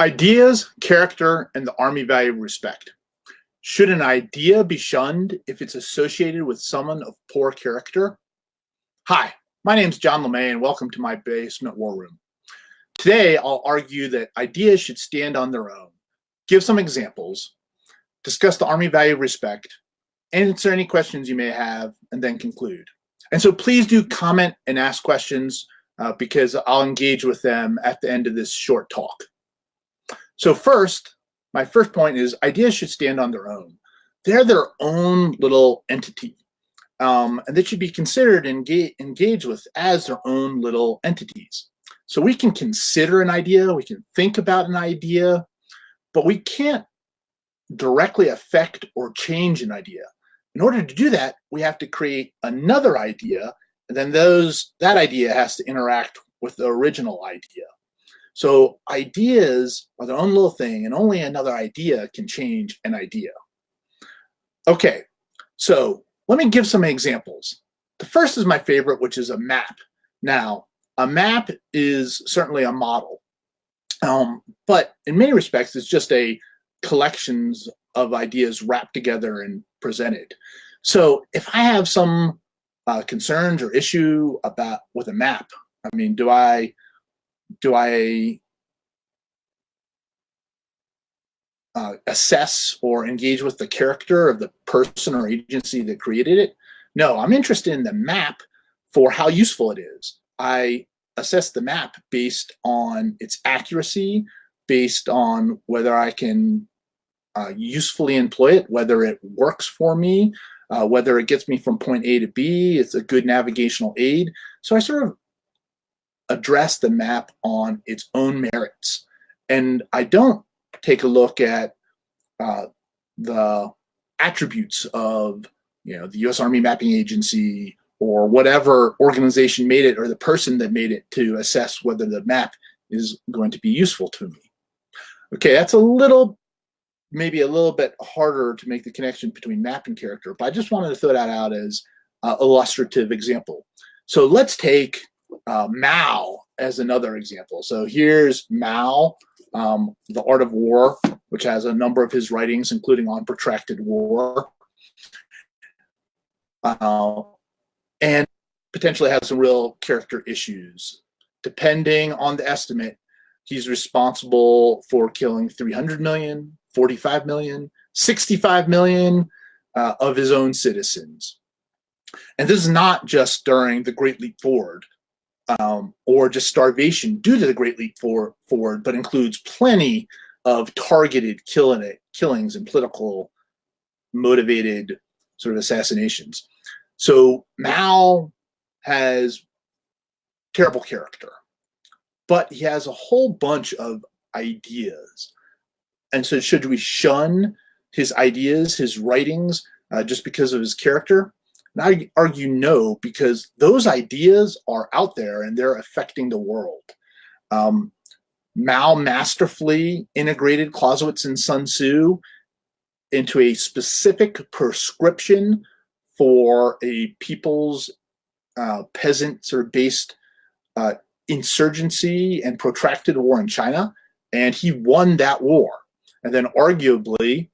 Ideas, character, and the Army value of respect. Should an idea be shunned if it's associated with someone of poor character? Hi, my name is John LeMay, and welcome to my basement war room. Today, I'll argue that ideas should stand on their own, give some examples, discuss the Army value of respect, answer any questions you may have, and then conclude. And so please do comment and ask questions because I'll engage with them at the end of this short talk. So first, my first point is ideas should stand on their own. They're their own little entity, and they should be considered and engaged with as their own little entities. So we can consider an idea, we can think about an idea, but we can't directly affect or change an idea. In order to do that, we have to create another idea, and then that idea has to interact with the original idea. So ideas are their own little thing, and only another idea can change an idea. Okay, so let me give some examples. The first is my favorite, which is a map. Now, a map is certainly a model, but in many respects, it's just a collections of ideas wrapped together and presented. So if I have some concerns or issue with a map, I mean, do I assess or engage with the character of the person or agency that created it? No, I'm interested in the map for how useful it is. I assess the map based on its accuracy, based on whether I can usefully employ it, whether it works for me, whether it gets me from point A to B, it's a good navigational aid. So I sort of address the map on its own merits. And I don't take a look at the attributes of the U.S. Army Mapping Agency or whatever organization made it or the person that made it to assess whether the map is going to be useful to me. Okay, that's maybe a little bit harder to make the connection between map and character, but I just wanted to throw that out as an illustrative example. So let's take Mao as another example. So here's Mao, The Art of War, which has a number of his writings, including on protracted war, and potentially has some real character issues. Depending on the estimate, he's responsible for killing 300 million, 45 million, 65 million of his own citizens. And this is not just during the Great Leap Forward, or just starvation due to the Great Leap Forward, but includes plenty of targeted killings and political motivated sort of assassinations. So Mao has terrible character, but he has a whole bunch of ideas. And so should we shun his ideas, his writings, just because of his character? And I argue no, because those ideas are out there and they're affecting the world. Mao masterfully integrated Clausewitz and Sun Tzu into a specific prescription for a people's peasant sort of based insurgency and protracted war in China, and he won that war. And then arguably,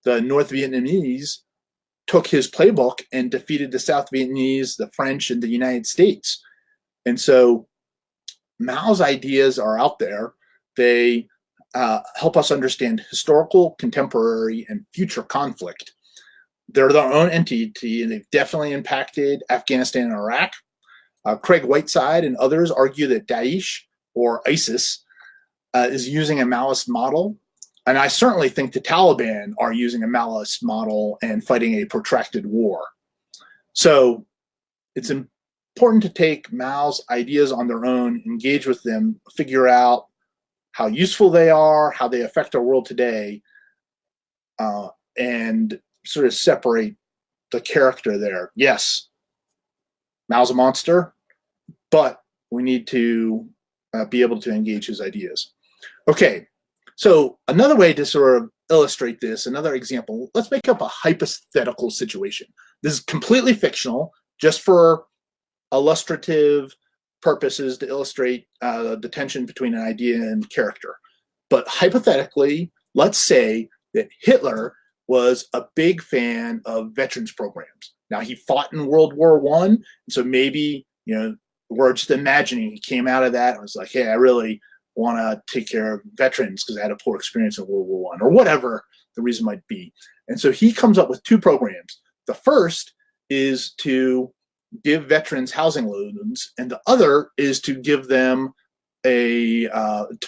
the North Vietnamese took his playbook and defeated the South Vietnamese, the French, and the United States. And so Mao's ideas are out there. They help us understand historical, contemporary, and future conflict. They're their own entity, and they've definitely impacted Afghanistan and Iraq. Craig Whiteside and others argue that Daesh, or ISIS, is using a Maoist model. And I certainly think the Taliban are using a Maoist model and fighting a protracted war. So it's important to take Mao's ideas on their own, engage with them, figure out how useful they are, how they affect our world today, and sort of separate the character there. Yes, Mao's a monster, but we need to be able to engage his ideas. Okay, so another way to sort of illustrate this, another example, let's make up a hypothetical situation. This is completely fictional, just for illustrative purposes to illustrate the tension between an idea and character. But hypothetically, let's say that Hitler was a big fan of veterans programs. Now, he fought in World War I, so maybe, we're just imagining he came out of that and was like, hey, I really want to take care of veterans because I had a poor experience in World War I, or whatever the reason might be. And so he comes up with two programs. The first is to give veterans housing loans, and the other is to give them to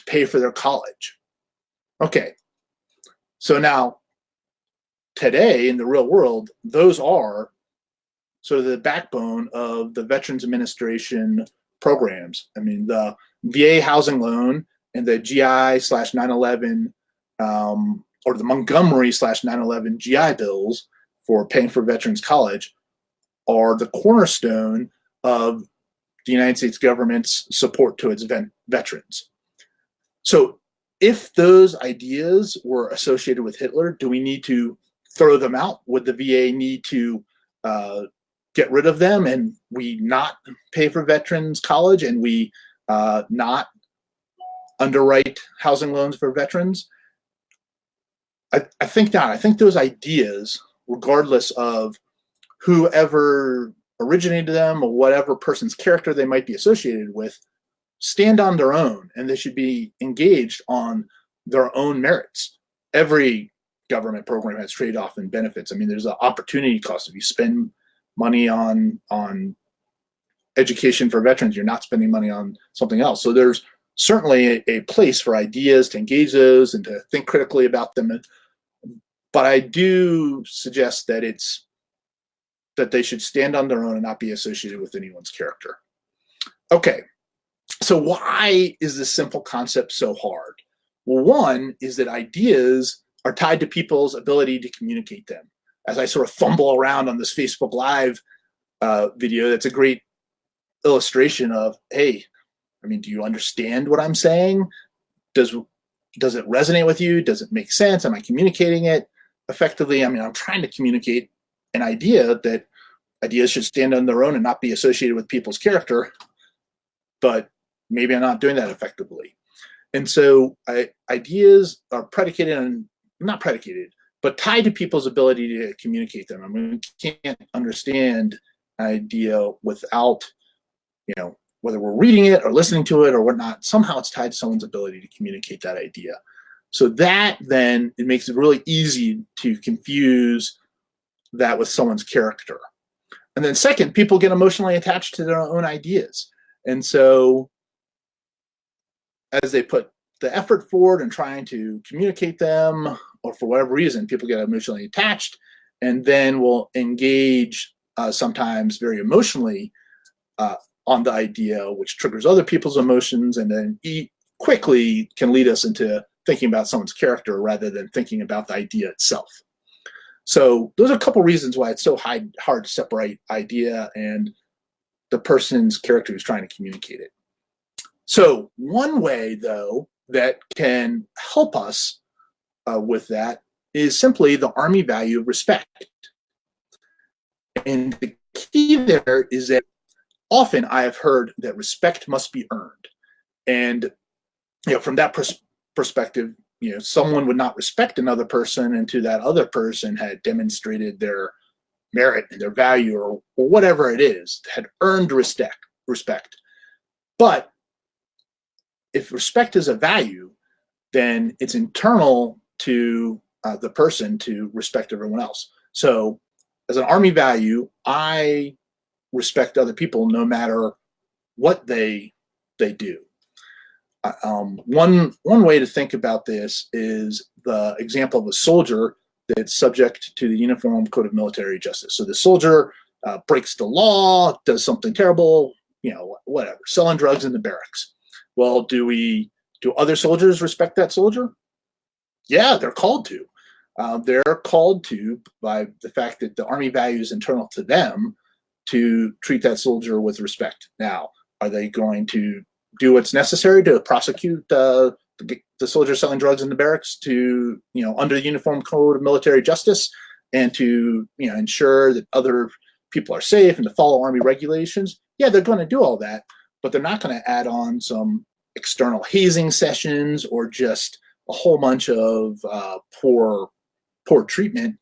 pay for their college. Okay, so now today in the real world, those are sort of the backbone of the Veterans Administration programs. I mean, the VA housing loan and the GI/9/11 or the Montgomery/9/11 GI bills for paying for veterans college are the cornerstone of the United States government's support to its veterans. So if those ideas were associated with Hitler, do we need to throw them out? Would the VA need to get rid of them and we not pay for veterans college and we not underwrite housing loans for veterans? I think not. I think those ideas, regardless of whoever originated them or whatever person's character they might be associated with, stand on their own, and they should be engaged on their own merits. Every government program has trade-off and benefits. I mean, there's an opportunity cost. If you spend money on education for veterans, you're not spending money on something else. So there's certainly a place for ideas to engage those and to think critically about them. But I do suggest that that they should stand on their own and not be associated with anyone's character. Okay, so why is this simple concept so hard? Well, one is that ideas are tied to people's ability to communicate them. As I sort of fumble around on this Facebook Live video, that's a great illustration of, hey, I mean, do you understand what I'm saying? Does it resonate with you? Does it make sense? Am I communicating it effectively? I mean, I'm trying to communicate an idea that ideas should stand on their own and not be associated with people's character, but maybe I'm not doing that effectively. And so ideas are predicated on, not predicated, but tied to people's ability to communicate them. I mean, we can't understand an idea without, whether we're reading it or listening to it or whatnot, somehow it's tied to someone's ability to communicate that idea. So that then, it makes it really easy to confuse that with someone's character. And then second, people get emotionally attached to their own ideas. And so as they put the effort forward in trying to communicate them, or for whatever reason, people get emotionally attached and then will engage sometimes very emotionally on the idea, which triggers other people's emotions, and then quickly can lead us into thinking about someone's character rather than thinking about the idea itself. So those are a couple reasons why it's so hard to separate idea and the person's character who's trying to communicate it. So one way, though, that can help us with that is simply the Army value of respect. And the key there is that often I have heard that respect must be earned. And from that perspective, someone would not respect another person until that other person had demonstrated their merit and their value or whatever it is, had earned respect. But if respect is a value, then it's internal to the person to respect everyone else. So as an Army value, I respect other people no matter what they do. One way to think about this is the example of a soldier that's subject to the Uniform Code of Military Justice. So the soldier breaks the law, does something terrible, whatever, selling drugs in the barracks. Well, do other soldiers respect that soldier? Yeah, they're called to. They're called to by the fact that the Army value is internal to them to treat that soldier with respect. Now, are they going to do what's necessary to prosecute the soldier selling drugs in the barracks to, under the Uniform Code of Military Justice and to, ensure that other people are safe and to follow Army regulations? Yeah, they're going to do all that, but they're not going to add on some external hazing sessions or just a whole bunch of poor treatment,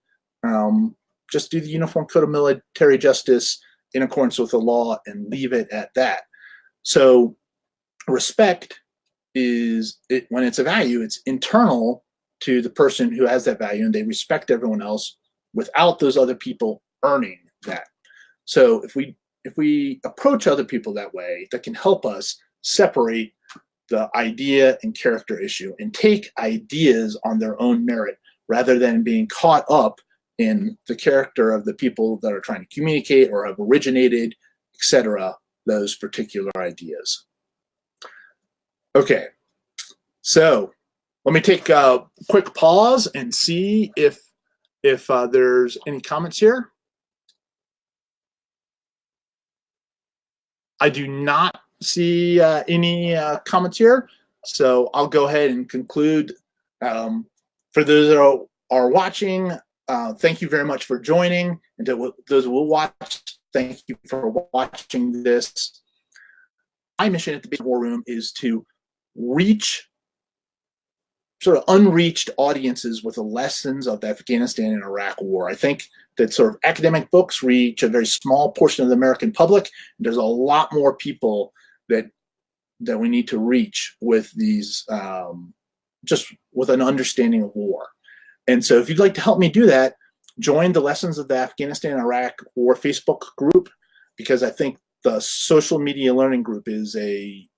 just do the Uniform Code of Military Justice in accordance with the law and leave it at that. So respect when it's a value, it's internal to the person who has that value, and they respect everyone else without those other people earning that. So if we approach other people that way, that can help us separate the idea and character issue and take ideas on their own merit rather than being caught up in the character of the people that are trying to communicate or have originated, etc., those particular ideas. Okay, so let me take a quick pause and see if there's any comments here. I do not see any comments here, so I'll go ahead and conclude. For those that are watching, thank you very much for joining, and to those who will watch, thank you for watching this. My mission at the Basement War Room is to reach sort of unreached audiences with the lessons of the Afghanistan and Iraq War. I think that sort of academic books reach a very small portion of the American public. There's a lot more people that we need to reach with these, just with an understanding of war. And so if you'd like to help me do that, join the Lessons of the Afghanistan and Iraq War Facebook group, because I think the social media learning group is a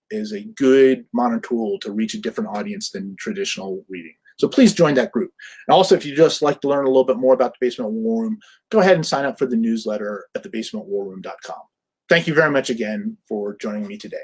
good modern tool to reach a different audience than traditional reading. So please join that group. And also, if you just like to learn a little bit more about the Basement War Room, go ahead and sign up for the newsletter at thebasementwarroom.com. Thank you very much again for joining me today.